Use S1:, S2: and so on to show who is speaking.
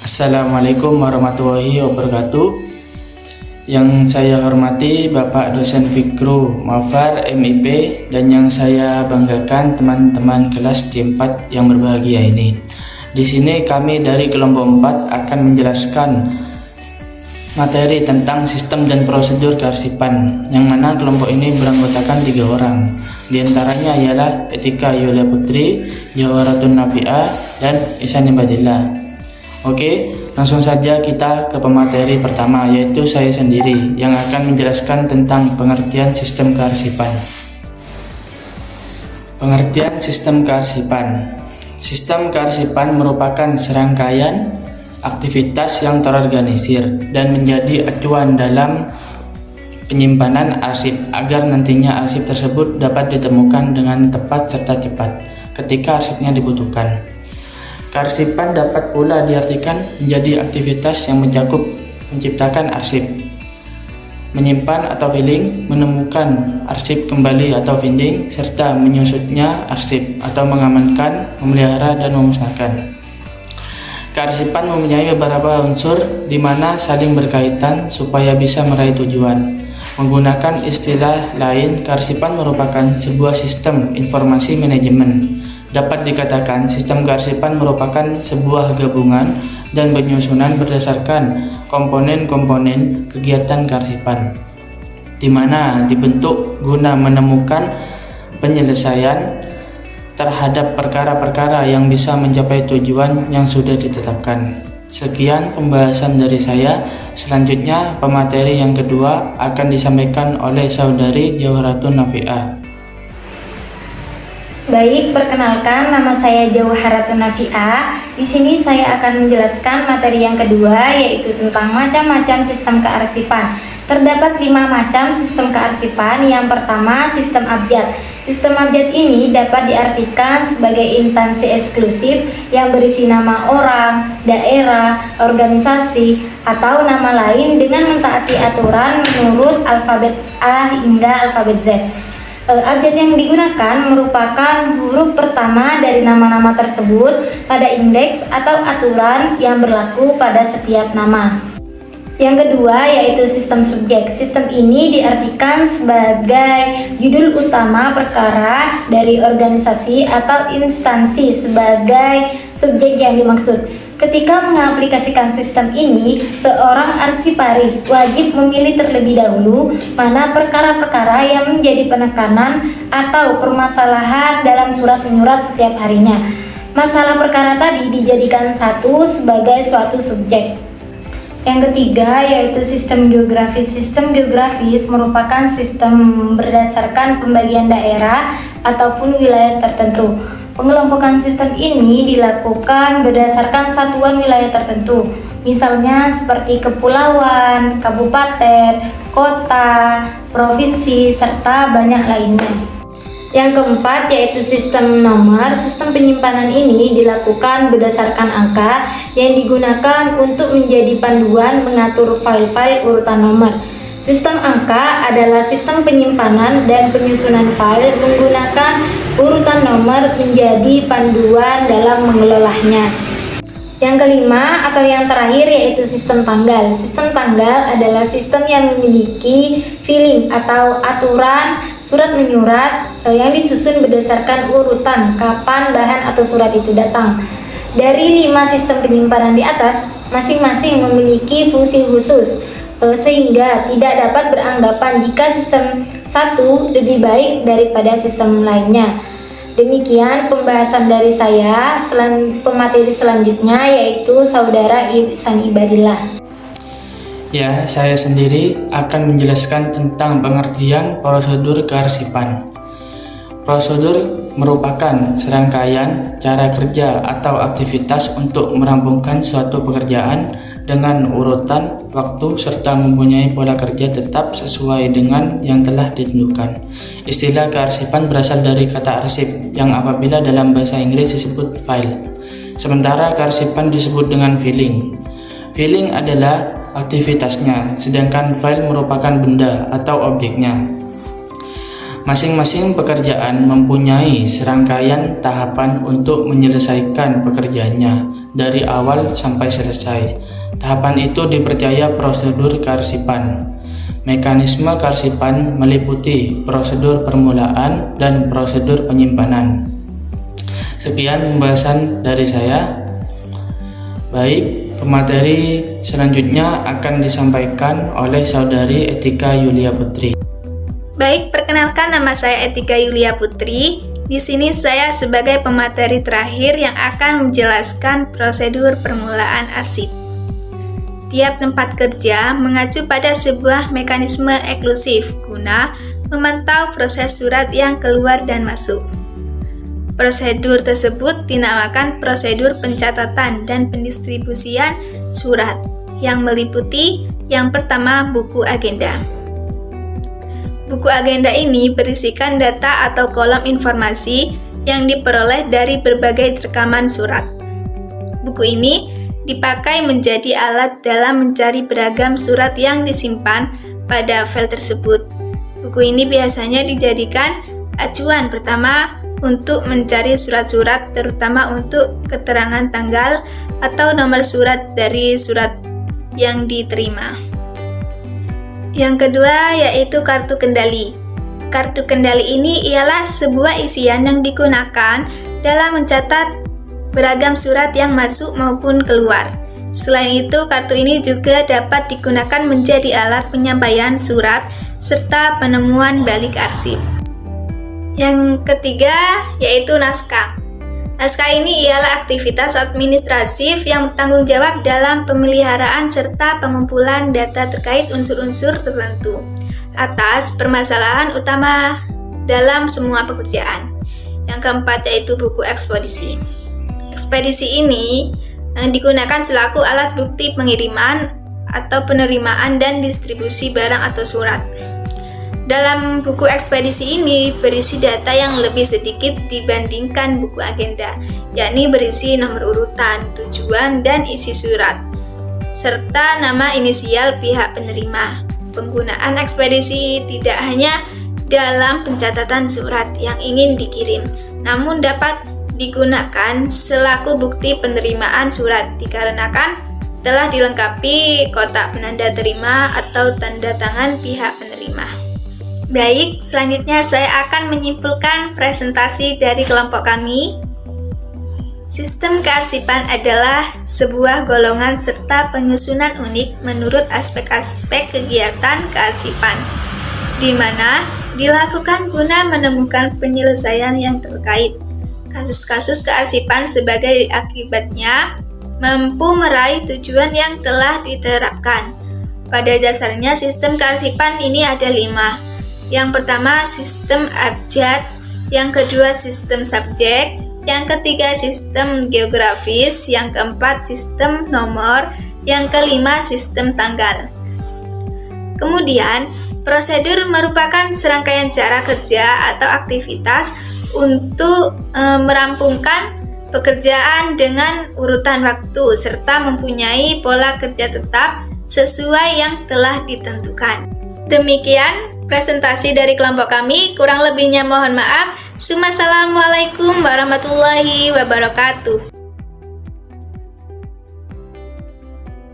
S1: Assalamualaikum warahmatullahi wabarakatuh. Yang saya hormati Bapak Dosen Fikru Mafar MIP dan yang saya banggakan teman-teman kelas D4 yang berbahagia ini. Di sini kami dari kelompok 4 akan menjelaskan materi tentang sistem dan prosedur kearsipan, yang mana kelompok ini beranggotakan 3 orang. Di antaranya ialah Etika Yulia Putri, Jawaratun Nafi'ah, dan Ihsan Ibadillah. Oke, langsung saja kita ke pemateri pertama, yaitu saya sendiri yang akan menjelaskan tentang pengertian sistem kearsipan. Pengertian sistem kearsipan. Sistem kearsipan merupakan serangkaian aktivitas yang terorganisir dan menjadi acuan dalam penyimpanan arsip agar nantinya arsip tersebut dapat ditemukan dengan tepat serta cepat ketika arsipnya dibutuhkan. Kearsipan dapat pula diartikan menjadi aktivitas yang mencakup menciptakan arsip, menyimpan atau filing, menemukan arsip kembali atau finding, serta menyusutnya arsip atau mengamankan, memelihara, dan memusnahkan. Kearsipan mempunyai beberapa unsur di mana saling berkaitan supaya bisa meraih tujuan. Menggunakan istilah lain, kearsipan merupakan sebuah sistem informasi manajemen. Dapat dikatakan sistem kearsipan merupakan sebuah gabungan dan penyusunan berdasarkan komponen-komponen kegiatan kearsipan, di mana dibentuk guna menemukan penyelesaian terhadap perkara-perkara yang bisa mencapai tujuan yang sudah ditetapkan. Sekian pembahasan dari saya. Selanjutnya pemateri yang kedua akan disampaikan oleh Saudari Jawaratun Nafi'ah.
S2: Baik, perkenalkan, nama saya Jawaratun Nafi'ah. Di sini saya akan menjelaskan materi yang kedua, yaitu tentang macam-macam sistem kearsipan. Terdapat 5 macam sistem kearsipan. Yang pertama, sistem abjad. Sistem abjad ini dapat diartikan sebagai instansi eksklusif yang berisi nama orang, daerah, organisasi, atau nama lain dengan mentaati aturan menurut alfabet A hingga alfabet Z. Abjad yang digunakan merupakan huruf pertama dari nama-nama tersebut pada indeks atau aturan yang berlaku pada setiap nama. Yang kedua yaitu sistem subjek. Sistem ini diartikan sebagai judul utama perkara dari organisasi atau instansi sebagai subjek yang dimaksud. Ketika mengaplikasikan sistem ini, seorang arsiparis wajib memilih terlebih dahulu mana perkara-perkara yang menjadi penekanan atau permasalahan dalam surat menyurat setiap harinya. Masalah perkara tadi dijadikan satu sebagai suatu subjek. Yang ketiga yaitu sistem geografis. Sistem geografis merupakan sistem berdasarkan pembagian daerah ataupun wilayah tertentu. Pengelompokan sistem ini dilakukan berdasarkan satuan wilayah tertentu, misalnya seperti kepulauan, kabupaten, kota, provinsi, serta banyak lainnya. Yang keempat yaitu sistem nomor. Sistem penyimpanan ini dilakukan berdasarkan angka yang digunakan untuk menjadi panduan mengatur file-file urutan nomor. Sistem angka adalah sistem penyimpanan dan penyusunan file menggunakan urutan nomor menjadi panduan dalam mengelolanya. Yang kelima atau yang terakhir yaitu sistem tanggal. Sistem tanggal adalah sistem yang memiliki filing atau aturan surat menyurat yang disusun berdasarkan urutan kapan bahan atau surat itu datang. Dari 5 sistem penyimpanan di atas, masing-masing memiliki fungsi khusus, sehingga tidak dapat beranggapan jika sistem satu lebih baik daripada sistem lainnya. Demikian pembahasan dari saya. Pemateri selanjutnya yaitu Saudara Ihsan Ibadillah.
S1: Ya, saya sendiri akan menjelaskan tentang pengertian prosedur kearsipan. Prosedur merupakan serangkaian cara kerja atau aktivitas untuk merampungkan suatu pekerjaan dengan urutan waktu serta mempunyai pola kerja tetap sesuai dengan yang telah ditentukan. Istilah kearsipan berasal dari kata arsip yang apabila dalam bahasa Inggris disebut file. Sementara kearsipan disebut dengan filing. Filing adalah aktivitasnya, sedangkan file merupakan benda atau objeknya. Masing-masing pekerjaan mempunyai serangkaian tahapan untuk menyelesaikan pekerjaannya dari awal sampai selesai. Tahapan itu dipercaya prosedur kearsipan. Mekanisme kearsipan meliputi prosedur permulaan dan prosedur penyimpanan. Sekian pembahasan dari saya. Baik, pemateri selanjutnya akan disampaikan oleh Saudari Etika Yulia Putri.
S3: Baik, perkenalkan nama saya Etika Yulia Putri. Di sini saya sebagai pemateri terakhir yang akan menjelaskan prosedur permulaan arsip. Tiap tempat kerja mengacu pada sebuah mekanisme eksklusif guna memantau proses surat yang keluar dan masuk. Prosedur tersebut dinamakan prosedur pencatatan dan pendistribusian surat, yang meliputi yang pertama buku agenda. Buku agenda ini berisikan data atau kolom informasi yang diperoleh dari berbagai rekaman surat. Buku ini dipakai menjadi alat dalam mencari beragam surat yang disimpan pada file tersebut. Buku ini biasanya dijadikan acuan pertama untuk mencari surat-surat, terutama untuk keterangan tanggal atau nomor surat dari surat yang diterima. Yang kedua yaitu kartu kendali. Kartu kendali ini ialah sebuah isian yang digunakan dalam mencatat beragam surat yang masuk maupun keluar. Selain itu, kartu ini juga dapat digunakan menjadi alat penyampaian surat serta penemuan balik arsip. Yang ketiga yaitu naskah. Naskah ini ialah aktivitas administratif yang bertanggung jawab dalam pemeliharaan serta pengumpulan data terkait unsur-unsur tertentu atas permasalahan utama dalam semua pekerjaan. Yang keempat yaitu buku ekspedisi. Ekspedisi ini digunakan selaku alat bukti pengiriman atau penerimaan dan distribusi barang atau surat. Dalam buku ekspedisi ini berisi data yang lebih sedikit dibandingkan buku agenda, yakni berisi nomor urutan, tujuan, dan isi surat, serta nama inisial pihak penerima. Penggunaan ekspedisi tidak hanya dalam pencatatan surat yang ingin dikirim, namun dapat digunakan selaku bukti penerimaan surat dikarenakan telah dilengkapi kotak penanda terima atau tanda tangan pihak penerima. Baik, selanjutnya saya akan menyimpulkan presentasi dari kelompok kami. Sistem kearsipan adalah sebuah golongan serta penyusunan unik menurut aspek-aspek kegiatan kearsipan, di mana dilakukan guna menemukan penyelesaian yang terkait. Kasus-kasus kearsipan sebagai akibatnya mampu meraih tujuan yang telah diterapkan. Pada dasarnya sistem kearsipan ini ada 5. Yang pertama sistem abjad, yang kedua sistem subjek, yang ketiga sistem geografis, yang keempat sistem nomor, yang kelima sistem tanggal. Kemudian, prosedur merupakan serangkaian cara kerja atau aktivitas untuk merampungkan pekerjaan dengan urutan waktu serta mempunyai pola kerja tetap sesuai yang telah ditentukan. Demikian presentasi dari kelompok kami, kurang lebihnya mohon maaf. Assalamualaikum warahmatullahi wabarakatuh.